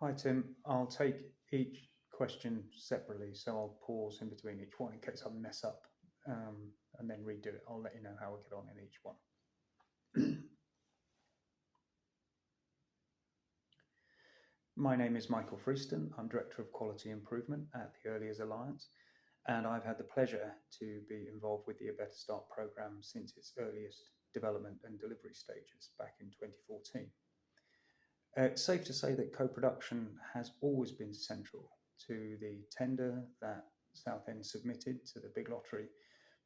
Hi, Tim. I'll take each question separately, so I'll pause in between each one in case I mess up and then redo it. I'll let you know how I get on in each one. My name is Michael Freeston. I'm Director of Quality Improvement at the Early Years Alliance, and I've had the pleasure to be involved with the A Better Start programme since its earliest development and delivery stages back in 2014. It's safe to say that co-production has always been central to the tender that Southend submitted to the big lottery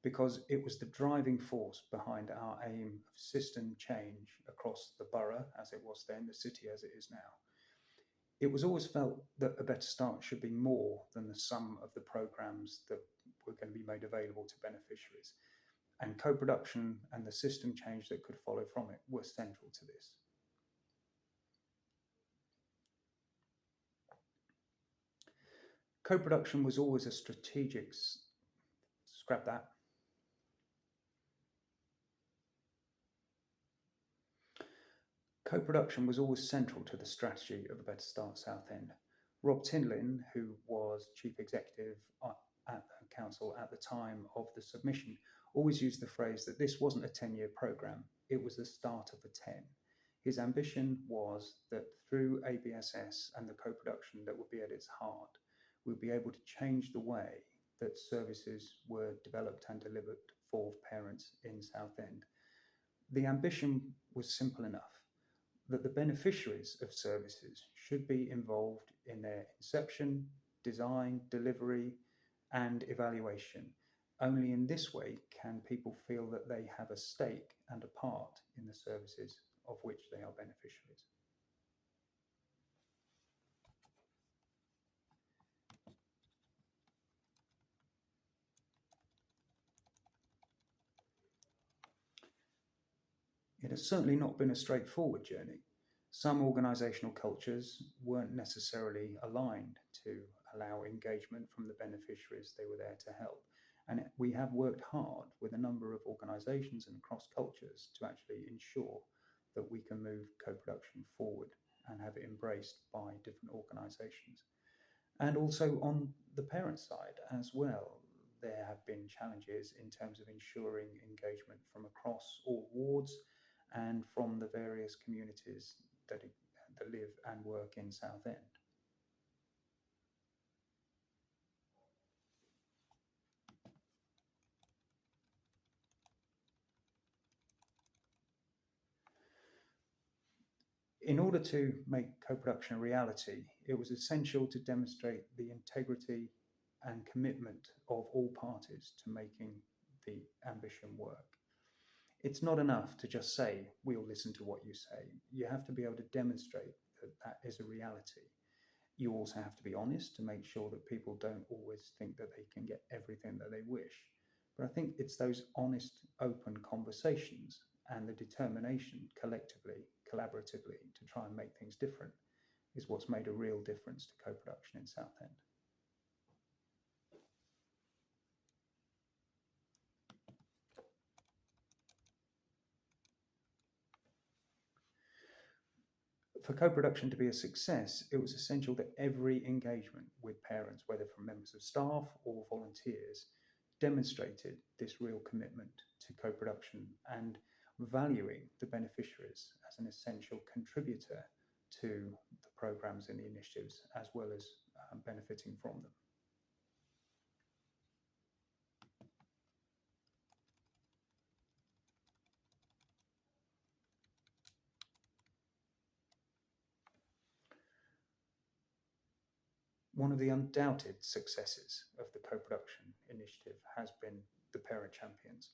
because it was the driving force behind our aim of system change across the borough as it was then, the city as it is now. It was always felt that A Better Start should be more than the sum of the programmes that were going to be made available to beneficiaries. And co-production and the system change that could follow from it were central to this. Co-production was always a strategic, scrap that. Co-production was always central to the strategy of A Better Start Southend. Rob Tinlin, who was chief executive at the council at the time of the submission, always used the phrase that this wasn't a 10-year programme, it was the start of a 10. His ambition was that through ABSS and the co-production that would be at its heart, we'd be able to change the way that services were developed and delivered for parents in Southend. The ambition was simple enough, that the beneficiaries of services should be involved in their inception, design, delivery, and evaluation. Only in this way can people feel that they have a stake and a part in the services of which they are beneficiaries. It has certainly not been a straightforward journey. Some organisational cultures weren't necessarily aligned to allow engagement from the beneficiaries they were there to help. And we have worked hard with a number of organisations and across cultures to actually ensure that we can move co-production forward and have it embraced by different organisations. And also on the parent side as well, there have been challenges in terms of ensuring engagement from across all wards and from the various communities that live and work in Southend. In order to make co-production a reality, it was essential to demonstrate the integrity and commitment of all parties to making the ambition work. It's not enough to just say, we'll listen to what you say. You have to be able to demonstrate that that is a reality. You also have to be honest to make sure that people don't always think that they can get everything that they wish. But I think it's those honest, open conversations and the determination collectively, collaboratively, to try and make things different is what's made a real difference to co-production in Southend. For co-production to be a success, it was essential that every engagement with parents, whether from members of staff or volunteers, demonstrated this real commitment to co-production and valuing the beneficiaries as an essential contributor to the programmes and the initiatives, as well as benefiting from them. One of the undoubted successes of the co-production initiative has been the parent champions.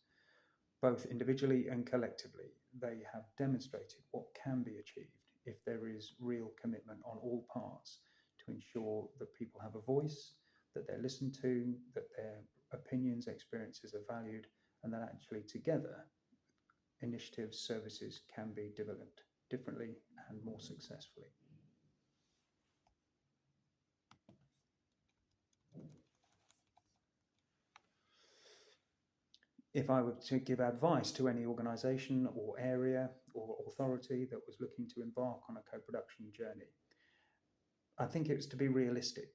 Both individually and collectively, they have demonstrated what can be achieved if there is real commitment on all parts to ensure that people have a voice, that they're listened to, that their opinions, experiences are valued, and that actually together, initiatives, services can be developed differently and more successfully. If I were to give advice to any organisation or area or authority that was looking to embark on a co-production journey, I think it's to be realistic.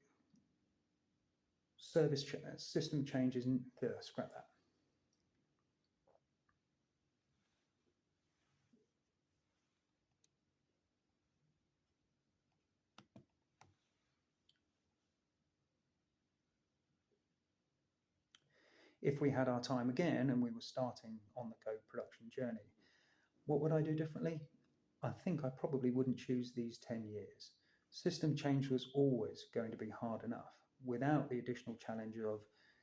System changes, scrap that. If we had our time again and we were starting on the co-production journey, what would I do differently? I think I probably wouldn't choose these 10 years. System change was always going to be hard enough without the additional challenge of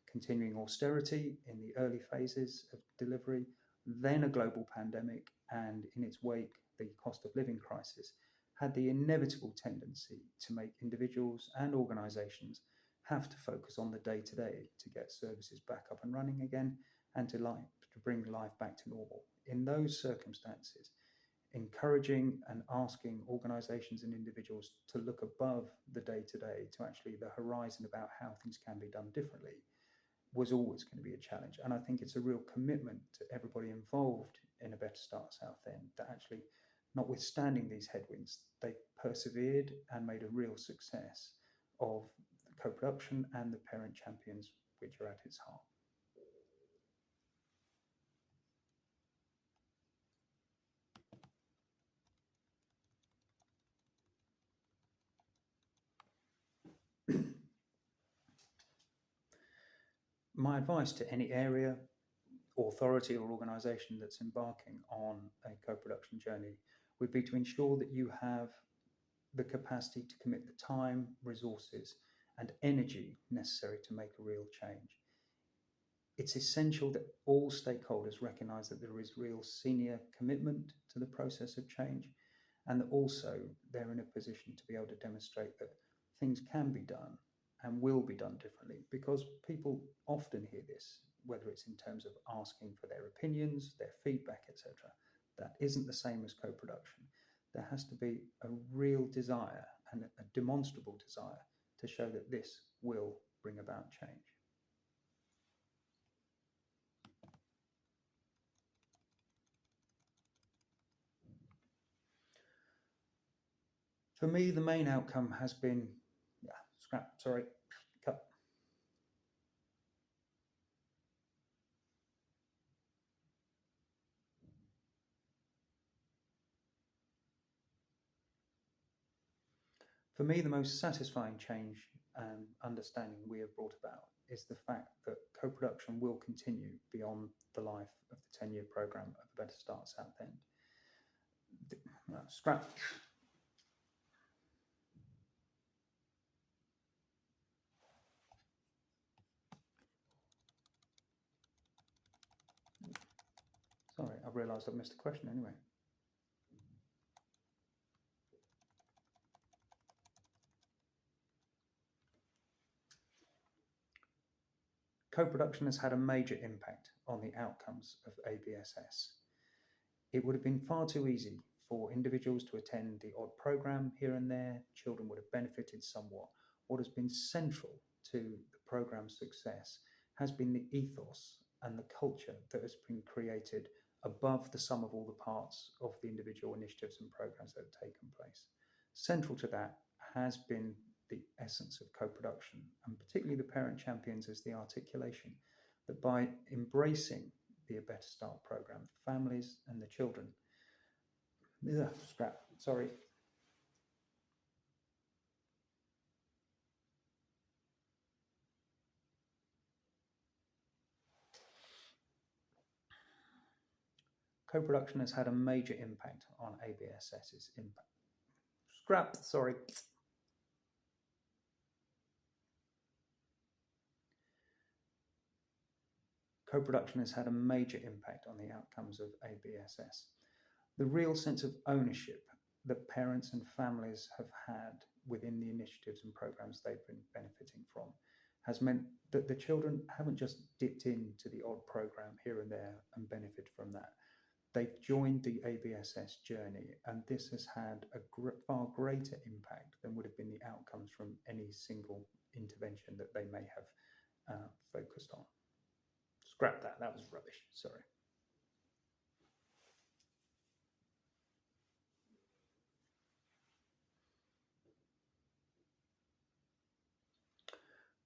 continuing austerity in the early phases of delivery, then a global pandemic, and in its wake, the cost of living crisis had the inevitable tendency to make individuals and organisations have to focus on the day to day to get services back up and running again and to bring life back to normal. In those circumstances, encouraging and asking organisations and individuals to look above the day to day to actually the horizon about how things can be done differently was always going to be a challenge. And I think it's a real commitment to everybody involved in A Better Start Southend that actually, notwithstanding these headwinds, they persevered and made a real success of the co-production and the parent champions, which are at its heart. My advice to any area, authority or organisation that's embarking on a co-production journey would be to ensure that you have the capacity to commit the time, resources and energy necessary to make a real change. It's essential that all stakeholders recognise that there is real senior commitment to the process of change and that also they're in a position to be able to demonstrate that things can be done and will be done differently, because people often hear this, whether it's in terms of asking for their opinions, their feedback, etc. That isn't the same as co-production. There has to be a real desire and a demonstrable desire to show that this will bring about change. For me, the main outcome has been, cut. For me, the most satisfying change and understanding we have brought about is the fact that co-production will continue beyond the life of the 10-year programme of A Better Start Southend. Scrap. Sorry, I've realised I've missed a question anyway. Co-production has had a major impact on the outcomes of ABSS. It would have been far too easy for individuals to attend the odd programme here and there. Children would have benefited somewhat. What has been central to the programme's success has been the ethos and the culture that has been created above the sum of all the parts of the individual initiatives and programmes that have taken place. Central to that has been the essence of co-production, and particularly the parent champions as the articulation that by embracing the A Better Start programme, families and the children, Co-production has had a major impact on ABSS's impact. Co-production has had a major impact on the outcomes of ABSS. The real sense of ownership that parents and families have had within the initiatives and programs they've been benefiting from has meant that the children haven't just dipped into the odd program here and there and benefited from that. They've joined the ABSS journey, and this has had a far greater impact than would have been the outcomes from any single intervention that they may have focused on. Scrap that, that was rubbish, sorry.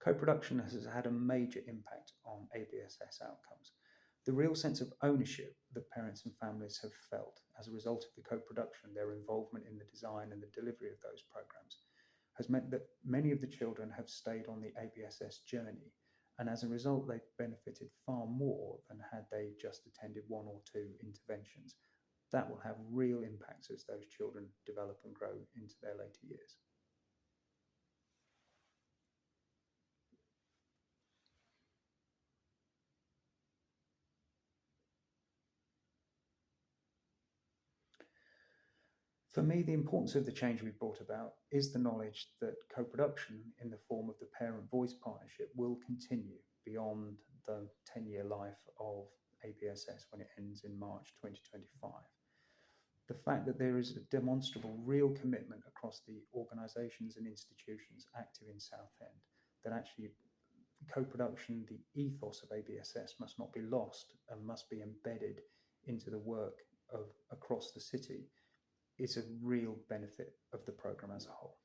Co-production has had a major impact on ABSS outcomes. The real sense of ownership that parents and families have felt as a result of the co-production, their involvement in the design and the delivery of those programs, has meant that many of the children have stayed on the ABSS journey, and as a result, they've benefited far more than had they just attended one or two interventions. That will have real impacts as those children develop and grow into their later years. For me, the importance of the change we've brought about is the knowledge that co-production in the form of the parent voice partnership will continue beyond the 10-year life of ABSS when it ends in March 2025. The fact that there is a demonstrable real commitment across the organisations and institutions active in Southend that actually co-production, the ethos of ABSS must not be lost and must be embedded into the work of across the city is a real benefit of the programme as a whole.